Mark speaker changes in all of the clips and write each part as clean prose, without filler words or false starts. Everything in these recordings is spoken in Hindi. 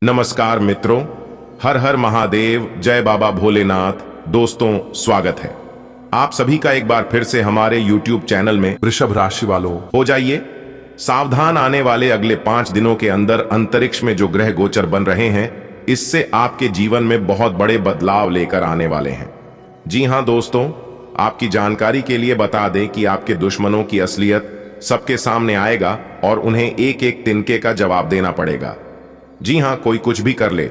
Speaker 1: नमस्कार मित्रों, हर हर महादेव, जय बाबा भोलेनाथ। दोस्तों, स्वागत है आप सभी का एक बार फिर से हमारे YouTube चैनल में।
Speaker 2: वृषभ राशि वालों,
Speaker 1: हो जाइए सावधान। आने वाले अगले 5 दिनों के अंदर अंतरिक्ष में जो ग्रह गोचर बन रहे हैं, इससे आपके जीवन में बहुत बड़े बदलाव लेकर आने वाले हैं। जी हां दोस्तों, आपकी जानकारी के लिए बता दें कि आपके दुश्मनों की असलियत सबके सामने आएगा और उन्हें एक एक तिनके का जवाब देना पड़ेगा। जी हां, कोई कुछ भी कर ले,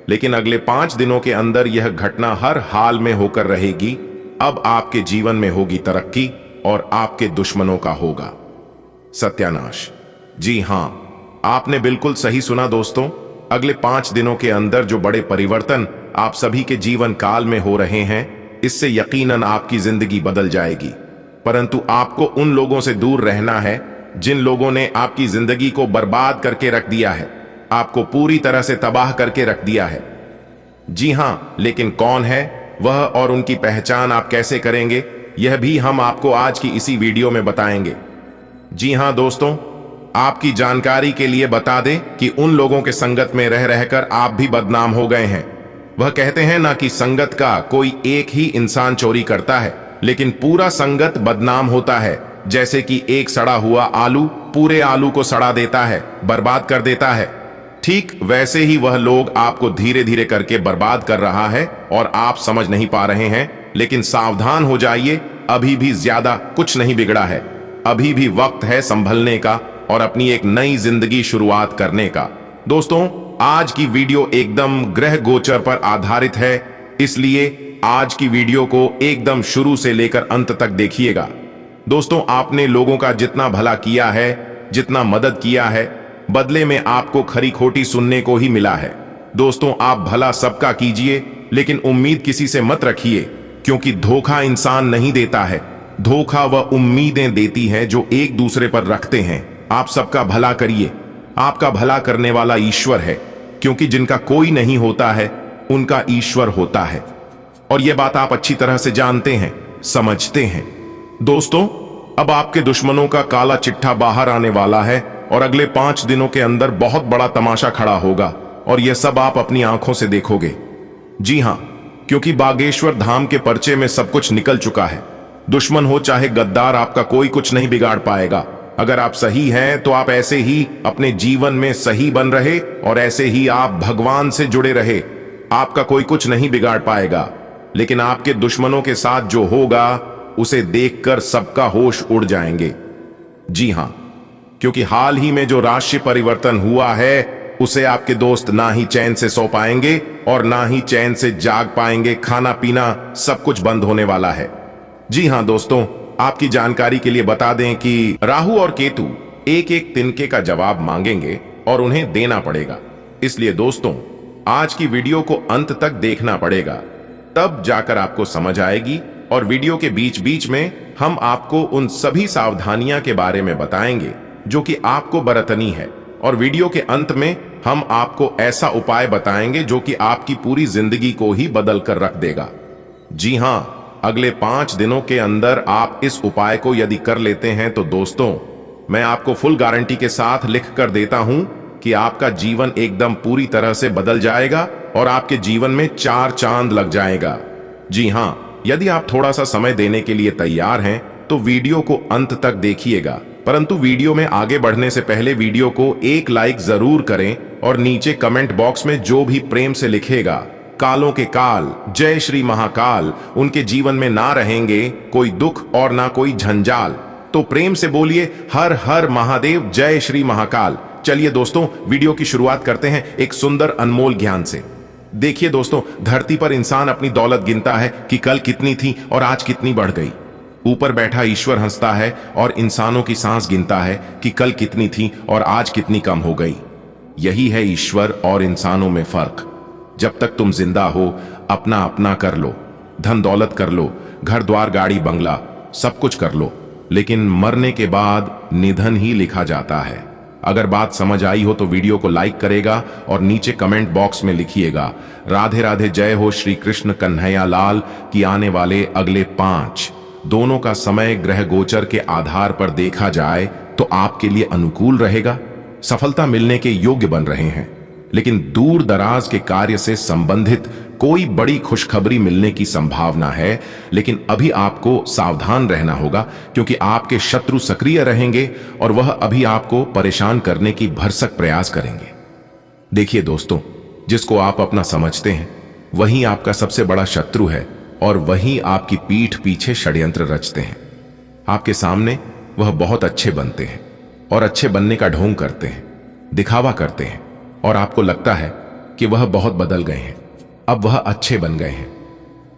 Speaker 1: लेकिन अगले 5 दिनों के अंदर यह घटना हर हाल में होकर रहेगी। अब आपके जीवन में होगी तरक्की और आपके दुश्मनों का होगा सत्यानाश। जी हां, आपने बिल्कुल सही सुना दोस्तों। अगले 5 दिनों के अंदर जो बड़े परिवर्तन आप सभी के जीवन काल में हो रहे हैं, इससे यकीनन आपकी जिंदगी बदल जाएगी। परंतु आपको उन लोगों से दूर रहना है जिन लोगों ने आपकी जिंदगी को बर्बाद करके रख दिया है, आपको पूरी तरह से तबाह करके रख दिया है। जी हां, लेकिन कौन है वह और उनकी पहचान आप कैसे करेंगे, यह भी हम आपको आज की इसी वीडियो में बताएंगे। जी हां दोस्तों, आपकी जानकारी के लिए बता दें कि उन लोगों के संगत में रह रहकर आप भी बदनाम हो गए हैं। वह कहते हैं ना कि संगत का कोई एक ही इंसान चोरी करता है, लेकिन पूरा संगत बदनाम होता है। जैसे कि एक सड़ा हुआ आलू पूरे आलू को सड़ा देता है, बर्बाद कर देता है। ठीक वैसे ही वह लोग आपको धीरे धीरे करके बर्बाद कर रहा है और आप समझ नहीं पा रहे हैं। लेकिन सावधान हो जाइए, अभी भी ज्यादा कुछ नहीं बिगड़ा है। अभी भी वक्त है संभलने का और अपनी एक नई जिंदगी शुरुआत करने का। दोस्तों, आज की वीडियो एकदम ग्रह गोचर पर आधारित है, इसलिए आज की वीडियो को एकदम शुरू से लेकर अंत तक देखिएगा। दोस्तों, आपने लोगों का जितना भला किया है, जितना मदद किया है, बदले में आपको खरी खोटी सुनने को ही मिला है। दोस्तों, आप भला सबका कीजिए, लेकिन उम्मीद किसी से मत रखिए, क्योंकि धोखा इंसान नहीं देता है, धोखा वह उम्मीदें देती है जो एक दूसरे पर रखते हैं। आप सबका भला करिए, आपका भला करने वाला ईश्वर है, क्योंकि जिनका कोई नहीं होता है उनका ईश्वर होता है। और यह बात आप अच्छी तरह से जानते हैं, समझते हैं। दोस्तों, अब आपके दुश्मनों का काला चिट्ठा बाहर आने वाला है और अगले 5 दिनों के अंदर बहुत बड़ा तमाशा खड़ा होगा और यह सब आप अपनी आंखों से देखोगे। जी हां, क्योंकि बागेश्वर धाम के पर्चे में सब कुछ निकल चुका है। दुश्मन हो चाहे गद्दार, आपका कोई कुछ नहीं बिगाड़ पाएगा। अगर आप सही हैं तो आप ऐसे ही अपने जीवन में सही बन रहे और ऐसे ही आप भगवान से जुड़े रहे, आपका कोई कुछ नहीं बिगाड़ पाएगा। लेकिन आपके दुश्मनों के साथ जो होगा, उसे देखकर सबका होश उड़ जाएंगे। जी हां, क्योंकि हाल ही में जो राशि परिवर्तन हुआ है, उसे आपके दोस्त ना ही चैन से सो पाएंगे और ना ही चैन से जाग पाएंगे। खाना पीना सब कुछ बंद होने वाला है। जी हां दोस्तों, आपकी जानकारी के लिए बता दें कि राहु और केतु एक एक तिनके का जवाब मांगेंगे और उन्हें देना पड़ेगा। इसलिए दोस्तों, आज की वीडियो को अंत तक देखना पड़ेगा, तब जाकर आपको समझ आएगी। और वीडियो के बीच बीच में हम आपको उन सभी सावधानियां के बारे में बताएंगे जो कि आपको बरतनी है। और वीडियो के अंत में हम आपको ऐसा उपाय बताएंगे जो कि आपकी पूरी जिंदगी को ही बदल कर रख देगा। जी हां, अगले 5 दिनों के अंदर आप इस उपाय को यदि कर लेते हैं तो दोस्तों, मैं आपको फुल गारंटी के साथ लिख कर देता हूं कि आपका जीवन एकदम पूरी तरह से बदल जाएगा और आपके जीवन में 4 चांद लग जाएगा। जी हां, यदि आप थोड़ा सा समय देने के लिए तैयार हैं तो वीडियो को अंत तक देखिएगा। परंतु वीडियो में आगे बढ़ने से पहले वीडियो को एक लाइक जरूर करें और नीचे कमेंट बॉक्स में जो भी प्रेम से लिखेगा, कालों के काल, जय श्री महाकाल, उनके जीवन में ना रहेंगे कोई दुख और ना कोई झंझाल। तो प्रेम से बोलिए हर हर महादेव, जय श्री महाकाल। चलिए दोस्तों, वीडियो की शुरुआत करते हैं एक सुंदर अनमोल ज्ञान से। देखिए दोस्तों, धरती पर इंसान अपनी दौलत गिनता है कि कल कितनी थी और आज कितनी बढ़ गई। ऊपर बैठा ईश्वर हंसता है और इंसानों की सांस गिनता है कि कल कितनी थी और आज कितनी कम हो गई। यही है ईश्वर और इंसानों में फर्क। जब तक तुम जिंदा हो, अपना अपना कर लो, धन दौलत कर लो, घर द्वार गाड़ी बंगला सब कुछ कर लो, लेकिन मरने के बाद निधन ही लिखा जाता है। अगर बात समझ आई हो तो वीडियो को लाइक करेगा और नीचे कमेंट बॉक्स में लिखिएगा राधे राधे, जय हो श्री कृष्ण कन्हैया लाल की। आने वाले अगले 5 दोनों का समय ग्रह गोचर के आधार पर देखा जाए तो आपके लिए अनुकूल रहेगा, सफलता मिलने के योग्य बन रहे हैं। लेकिन दूर दराज के कार्य से संबंधित कोई बड़ी खुशखबरी मिलने की संभावना है। लेकिन अभी आपको सावधान रहना होगा, क्योंकि आपके शत्रु सक्रिय रहेंगे और वह अभी आपको परेशान करने की भरसक प्रयास करेंगे। देखिए दोस्तों, जिसको आप अपना समझते हैं वही आपका सबसे बड़ा शत्रु है, और वही आपकी पीठ पीछे षड्यंत्र रचते हैं। आपके सामने वह बहुत अच्छे बनते हैं और अच्छे बनने का ढोंग करते हैं, दिखावा करते हैं, और आपको लगता है कि वह बहुत बदल गए हैं, अब वह अच्छे बन गए हैं।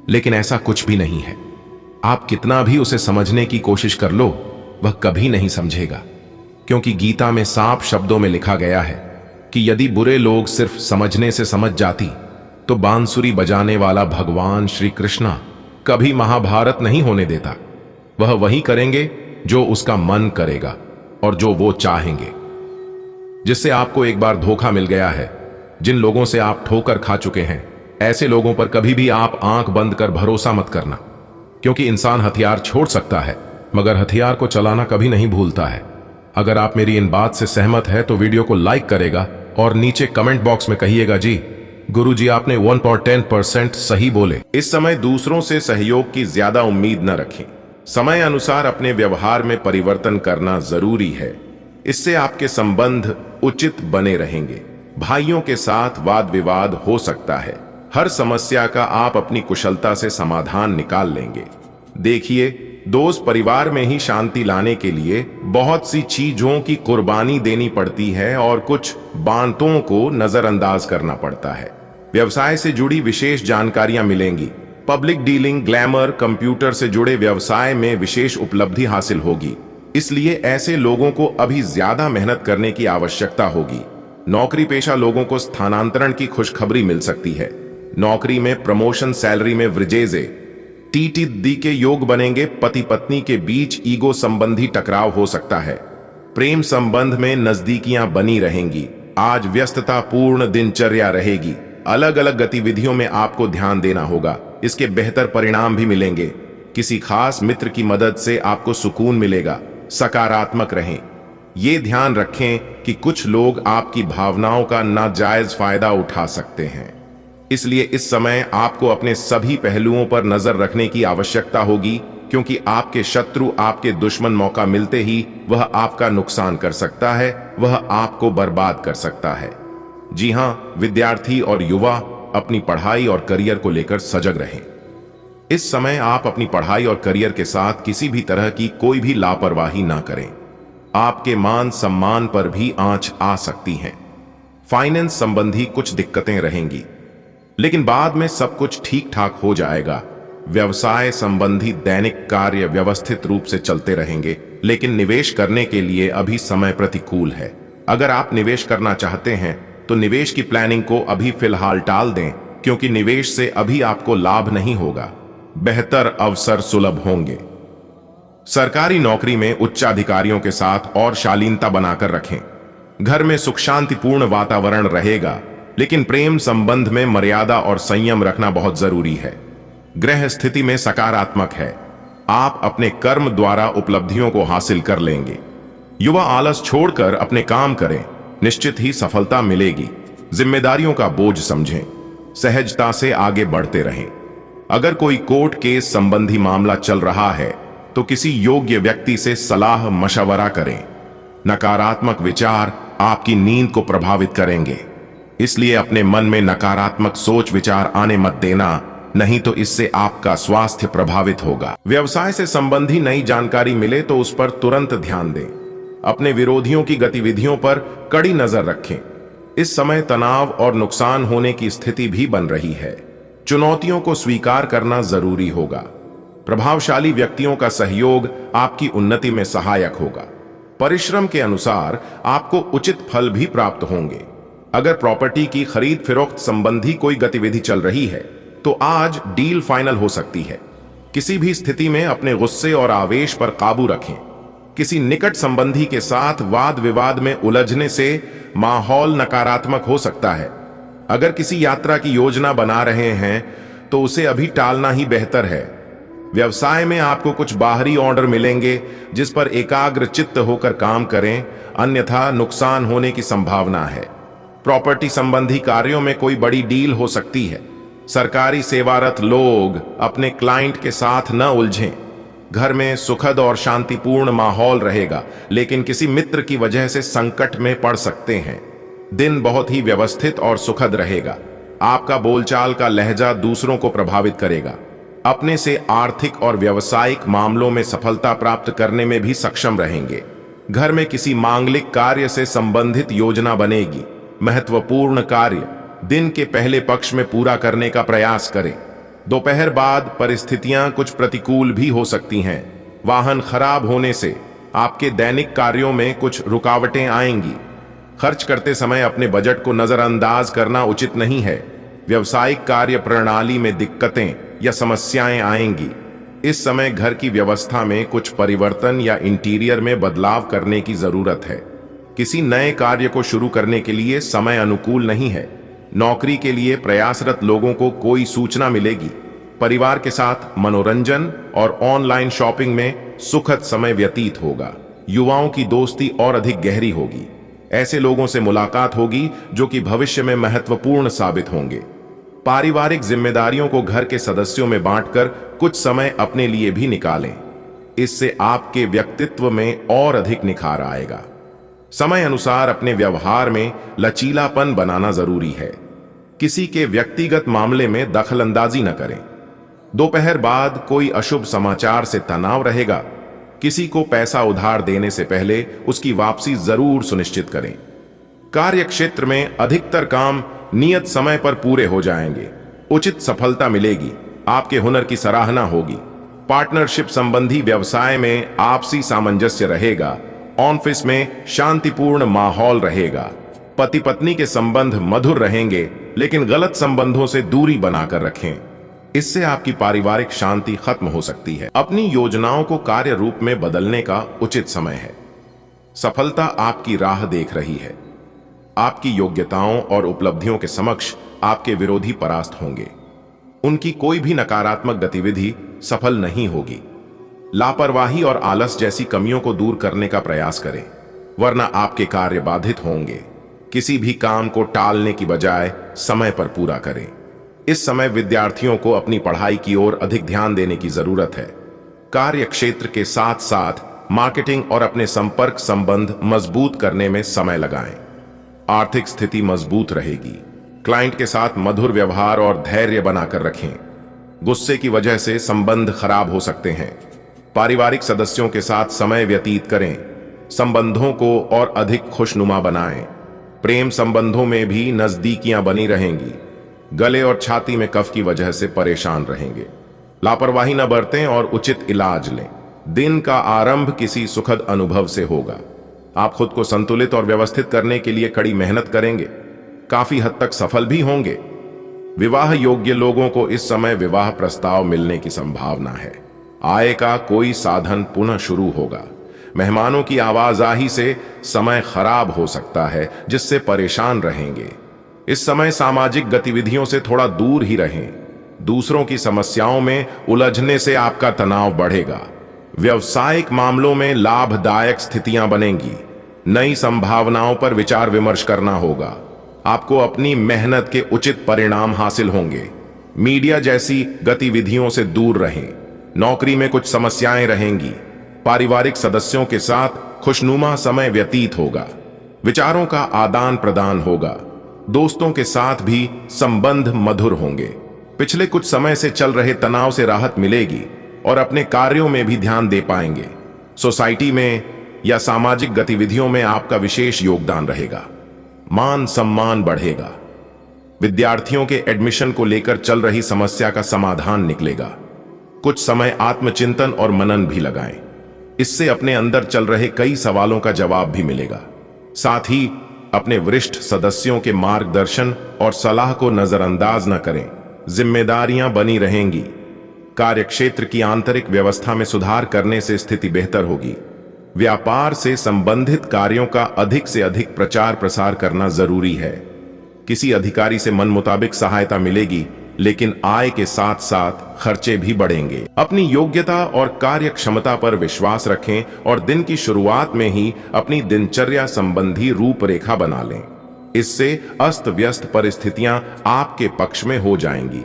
Speaker 1: लेकिन ऐसा कुछ भी नहीं है। आप कितना भी उसे समझने की कोशिश कर लो, वह कभी नहीं समझेगा, क्योंकि गीता में साफ शब्दों में लिखा गया है कि यदि बुरे लोग सिर्फ समझने से समझ जाती तो बांसुरी बजाने वाला भगवान श्री कृष्णा कभी महाभारत नहीं होने देता। वह वही करेंगे जो उसका मन करेगा और जो वो चाहेंगे। जिससे आपको एक बार धोखा मिल गया है, जिन लोगों से आप ठोकर खा चुके हैं, ऐसे लोगों पर कभी भी आप आंख बंद कर भरोसा मत करना, क्योंकि इंसान हथियार छोड़ सकता है मगर हथियार को चलाना कभी नहीं भूलता है। अगर आप मेरी इन बात से सहमत है तो वीडियो को लाइक करेगा और नीचे कमेंट बॉक्स में कहिएगा, जी गुरुजी आपने 110% सही बोले। इस समय दूसरों से सहयोग की ज्यादा उम्मीद न रखें। समय अनुसार अपने व्यवहार में परिवर्तन करना जरूरी है। इससे आपके संबंध उचित बने रहेंगे। भाइयों के साथ वाद विवाद हो सकता है। हर समस्या का आप अपनी कुशलता से समाधान निकाल लेंगे। देखिए दोस्त, परिवार में ही शांति लाने के लिए बहुत सी चीजों की कुर्बानी देनी पड़ती है और कुछ बातों को नजरअंदाज करना पड़ता है। व्यवसाय से जुड़ी विशेष जानकारियां मिलेंगी। पब्लिक डीलिंग, ग्लैमर, कंप्यूटर से जुड़े व्यवसाय में विशेष उपलब्धि हासिल होगी। इसलिए ऐसे लोगों को अभी ज्यादा मेहनत करने की आवश्यकता होगी। नौकरी पेशा लोगों को स्थानांतरण की खुशखबरी मिल सकती है। नौकरी में प्रमोशन, सैलरी में वृद्धि, टीटी के योग बनेंगे। पति पत्नी के बीच ईगो संबंधी टकराव हो सकता है। प्रेम संबंध में नजदीकियां बनी रहेंगी। आज व्यस्तता पूर्ण दिनचर्या रहेगी। अलग अलग गतिविधियों में आपको ध्यान देना होगा, इसके बेहतर परिणाम भी मिलेंगे। किसी खास मित्र की मदद से आपको सुकून मिलेगा। सकारात्मक रहें। ये ध्यान रखें कि कुछ लोग आपकी भावनाओं का नाजायज फायदा उठा सकते हैं। इसलिए इस समय आपको अपने सभी पहलुओं पर नजर रखने की आवश्यकता होगी, क्योंकि आपके शत्रु, आपके दुश्मन मौका मिलते ही वह आपका नुकसान कर सकता है, वह आपको बर्बाद कर सकता है। जी हां, विद्यार्थी और युवा अपनी पढ़ाई और करियर को लेकर सजग रहें। इस समय आप अपनी पढ़ाई और करियर के साथ किसी भी तरह की कोई भी लापरवाही ना करें। आपके मान सम्मान पर भी आंच आ सकती है। फाइनेंस संबंधी कुछ दिक्कतें रहेंगी, लेकिन बाद में सब कुछ ठीक ठाक हो जाएगा। व्यवसाय संबंधी दैनिक कार्य व्यवस्थित रूप से चलते रहेंगे, लेकिन निवेश करने के लिए अभी समय प्रतिकूल है। अगर आप निवेश करना चाहते हैं तो निवेश की प्लानिंग को अभी फिलहाल टाल दें, क्योंकि निवेश से अभी आपको लाभ नहीं होगा। बेहतर अवसर सुलभ होंगे। सरकारी नौकरी में उच्चाधिकारियों के साथ और शालीनता बनाकर रखें। घर में सुख शांतिपूर्ण वातावरण रहेगा, लेकिन प्रेम संबंध में मर्यादा और संयम रखना बहुत जरूरी है। ग्रह स्थिति में सकारात्मक है। आप अपने कर्म द्वारा उपलब्धियों को हासिल कर लेंगे। युवा आलस छोड़कर अपने काम करें, निश्चित ही सफलता मिलेगी। जिम्मेदारियों का बोझ समझें, सहजता से आगे बढ़ते रहें। अगर कोई कोर्ट केस संबंधी मामला चल रहा है तो किसी योग्य व्यक्ति से सलाह मशवरा करें। नकारात्मक विचार आपकी नींद को प्रभावित करेंगे, इसलिए अपने मन में नकारात्मक सोच विचार आने मत देना, नहीं तो इससे आपका स्वास्थ्य प्रभावित होगा। व्यवसाय से संबंधी नई जानकारी मिले तो उस पर तुरंत ध्यान दें। अपने विरोधियों की गतिविधियों पर कड़ी नजर रखें। इस समय तनाव और नुकसान होने की स्थिति भी बन रही है। चुनौतियों को स्वीकार करना जरूरी होगा। प्रभावशाली व्यक्तियों का सहयोग आपकी उन्नति में सहायक होगा। परिश्रम के अनुसार आपको उचित फल भी प्राप्त होंगे। अगर प्रॉपर्टी की खरीद फरोख्त संबंधी कोई गतिविधि चल रही है तो आज डील फाइनल हो सकती है। किसी भी स्थिति में अपने गुस्से और आवेश पर काबू रखें। किसी निकट संबंधी के साथ वाद विवाद में उलझने से माहौल नकारात्मक हो सकता है। अगर किसी यात्रा की योजना बना रहे हैं तो उसे अभी टालना ही बेहतर है। व्यवसाय में आपको कुछ बाहरी ऑर्डर मिलेंगे, जिस पर एकाग्र चित्त होकर काम करें, अन्यथा नुकसान होने की संभावना है। प्रॉपर्टी संबंधी कार्यों में कोई बड़ी डील हो सकती है। सरकारी सेवारत लोग अपने क्लाइंट के साथ न उलझें। घर में सुखद और शांतिपूर्ण माहौल रहेगा, लेकिन किसी मित्र की वजह से संकट में पड़ सकते हैं। दिन बहुत ही व्यवस्थित और सुखद रहेगा। आपका बोलचाल का लहजा दूसरों को प्रभावित करेगा। अपने से आर्थिक और व्यावसायिक मामलों में सफलता प्राप्त करने में भी सक्षम रहेंगे। घर में किसी मांगलिक कार्य से संबंधित योजना बनेगी। महत्वपूर्ण कार्य दिन के पहले पक्ष में पूरा करने का प्रयास करें। दोपहर बाद परिस्थितियां कुछ प्रतिकूल भी हो सकती हैं। वाहन खराब होने से आपके दैनिक कार्यों में कुछ रुकावटें आएंगी। खर्च करते समय अपने बजट को नजरअंदाज करना उचित नहीं है। व्यवसायिक कार्य प्रणाली में दिक्कतें या समस्याएं आएंगी। इस समय घर की व्यवस्था में कुछ परिवर्तन या इंटीरियर में बदलाव करने की जरूरत है। किसी नए कार्य को शुरू करने के लिए समय अनुकूल नहीं है। नौकरी के लिए प्रयासरत लोगों को कोई सूचना मिलेगी। परिवार के साथ मनोरंजन और ऑनलाइन शॉपिंग में सुखद समय व्यतीत होगा। युवाओं की दोस्ती और अधिक गहरी होगी। ऐसे लोगों से मुलाकात होगी जो कि भविष्य में महत्वपूर्ण साबित होंगे। पारिवारिक जिम्मेदारियों को घर के सदस्यों में बांटकर कुछ समय अपने लिए भी निकालें। इससे आपके व्यक्तित्व में और अधिक निखार आएगा। समय अनुसार अपने व्यवहार में लचीलापन बनाना जरूरी है। किसी के व्यक्तिगत मामले में दखलंदाजी न करें। दोपहर बाद कोई अशुभ समाचार से तनाव रहेगा। किसी को पैसा उधार देने से पहले उसकी वापसी जरूर सुनिश्चित करें। कार्य क्षेत्र में अधिकतर काम नियत समय पर पूरे हो जाएंगे। उचित सफलता मिलेगी। आपके हुनर की सराहना होगी। पार्टनरशिप संबंधी व्यवसाय में आपसी सामंजस्य रहेगा। ऑफिस में शांतिपूर्ण माहौल रहेगा। पति पत्नी के संबंध मधुर रहेंगे, लेकिन गलत संबंधों से दूरी बनाकर रखें। इससे आपकी पारिवारिक शांति खत्म हो सकती है। अपनी योजनाओं को कार्य रूप में बदलने का उचित समय है। सफलता आपकी राह देख रही है। आपकी योग्यताओं और उपलब्धियों के समक्ष आपके विरोधी परास्त होंगे। उनकी कोई भी नकारात्मक गतिविधि सफल नहीं होगी। लापरवाही और आलस जैसी कमियों को दूर करने का प्रयास करें, वरना आपके कार्य बाधित होंगे। किसी भी काम को टालने की बजाय समय पर पूरा करें। इस समय विद्यार्थियों को अपनी पढ़ाई की ओर अधिक ध्यान देने की जरूरत है। कार्य क्षेत्र के साथ साथ मार्केटिंग और अपने संपर्क संबंध मजबूत करने में समय लगाएं। आर्थिक स्थिति मजबूत रहेगी। क्लाइंट के साथ मधुर व्यवहार और धैर्य बनाकर रखें। गुस्से की वजह से संबंध खराब हो सकते हैं। पारिवारिक सदस्यों के साथ समय व्यतीत करें। संबंधों को और अधिक खुशनुमा बनाएं। प्रेम संबंधों में भी नजदीकियां बनी रहेंगी। गले और छाती में कफ की वजह से परेशान रहेंगे। लापरवाही न बरतें और उचित इलाज लें। दिन का आरंभ किसी सुखद अनुभव से होगा। आप खुद को संतुलित और व्यवस्थित करने के लिए कड़ी मेहनत करेंगे। काफी हद तक सफल भी होंगे। विवाह योग्य लोगों को इस समय विवाह प्रस्ताव मिलने की संभावना है। आय का कोई साधन पुनः शुरू होगा। मेहमानों की आवाजाही से समय खराब हो सकता है, जिससे परेशान रहेंगे। इस समय सामाजिक गतिविधियों से थोड़ा दूर ही रहें। दूसरों की समस्याओं में उलझने से आपका तनाव बढ़ेगा। व्यवसायिक मामलों में लाभदायक स्थितियां बनेंगी। नई संभावनाओं पर विचार विमर्श करना होगा। आपको अपनी मेहनत के उचित परिणाम हासिल होंगे। मीडिया जैसी गतिविधियों से दूर रहें। नौकरी में कुछ समस्याएं रहेंगी। पारिवारिक सदस्यों के साथ खुशनुमा समय व्यतीत होगा। विचारों का आदान प्रदान होगा। दोस्तों के साथ भी संबंध मधुर होंगे। पिछले कुछ समय से चल रहे तनाव से राहत मिलेगी और अपने कार्यों में भी ध्यान दे पाएंगे। सोसाइटी में या सामाजिक गतिविधियों में आपका विशेष योगदान रहेगा। मान सम्मान बढ़ेगा। विद्यार्थियों के एडमिशन को लेकर चल रही समस्या का समाधान निकलेगा। कुछ समय आत्मचिंतन और मनन भी लगाएं। इससे अपने अंदर चल रहे कई सवालों का जवाब भी मिलेगा। साथ ही अपने वरिष्ठ सदस्यों के मार्गदर्शन और सलाह को नजरअंदाज न करें। जिम्मेदारियां बनी रहेंगी। कार्यक्षेत्र की आंतरिक व्यवस्था में सुधार करने से स्थिति बेहतर होगी। व्यापार से संबंधित कार्यों का अधिक से अधिक प्रचार प्रसार करना जरूरी है। किसी अधिकारी से मन मुताबिक सहायता मिलेगी, लेकिन आय के साथ साथ खर्चे भी बढ़ेंगे। अपनी योग्यता और कार्य क्षमता पर विश्वास रखें और दिन की शुरुआत में ही अपनी दिनचर्या संबंधी रूपरेखा बना लें। इससे अस्त व्यस्त परिस्थितियां आपके पक्ष में हो जाएंगी।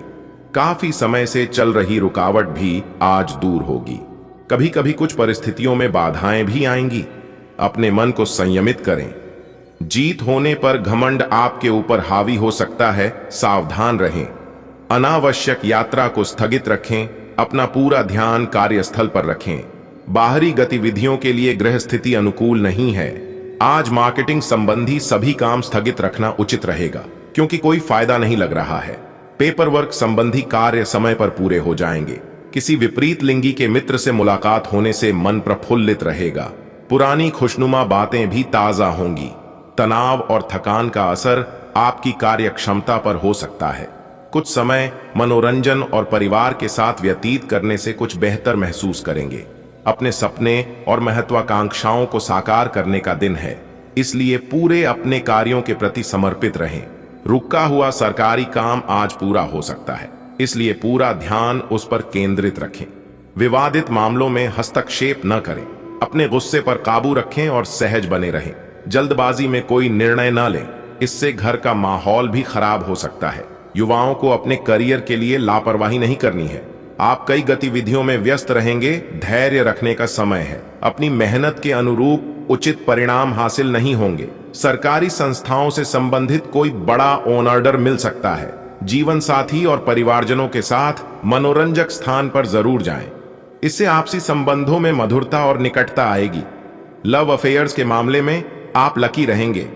Speaker 1: काफी समय से चल रही रुकावट भी आज दूर होगी। कभी कभी कुछ परिस्थितियों में बाधाएं भी आएंगी। अपने मन को संयमित करें। जीत होने पर घमंड आपके ऊपर हावी हो सकता है, सावधान रहें। अनावश्यक यात्रा को स्थगित रखें। अपना पूरा ध्यान कार्यस्थल पर रखें। बाहरी गतिविधियों के लिए ग्रह स्थिति अनुकूल नहीं है। आज मार्केटिंग संबंधी सभी काम स्थगित रखना उचित रहेगा, क्योंकि कोई फायदा नहीं लग रहा है। पेपर वर्क संबंधी कार्य समय पर पूरे हो जाएंगे। किसी विपरीत लिंगी के मित्र से मुलाकात होने से मन प्रफुल्लित रहेगा। पुरानी खुशनुमा बातें भी ताजा होंगी। तनाव और थकान का असर आपकी कार्य क्षमता पर हो सकता है। कुछ समय मनोरंजन और परिवार के साथ व्यतीत करने से कुछ बेहतर महसूस करेंगे। अपने सपने और महत्वाकांक्षाओं को साकार करने का दिन है, इसलिए पूरे अपने कार्यों के प्रति समर्पित रहें। रुका हुआ सरकारी काम आज पूरा हो सकता है, इसलिए पूरा ध्यान उस पर केंद्रित रखें। विवादित मामलों में हस्तक्षेप न करें। अपने गुस्से पर काबू रखें और सहज बने रहें। जल्दबाजी में कोई निर्णय न लें, इससे घर का माहौल भी खराब हो सकता है। युवाओं को अपने करियर के लिए लापरवाही नहीं करनी है। आप कई गतिविधियों में व्यस्त रहेंगे। धैर्य रखने का समय है। अपनी मेहनत के अनुरूप उचित परिणाम हासिल नहीं होंगे। सरकारी संस्थाओं से संबंधित कोई बड़ा ऑर्डर मिल सकता है। जीवन साथी और परिवारजनों के साथ मनोरंजक स्थान पर जरूर जाएं। इससे आपसी संबंधों में मधुरता और निकटता आएगी। लव अफेयर्स के मामले में आप लकी रहेंगे।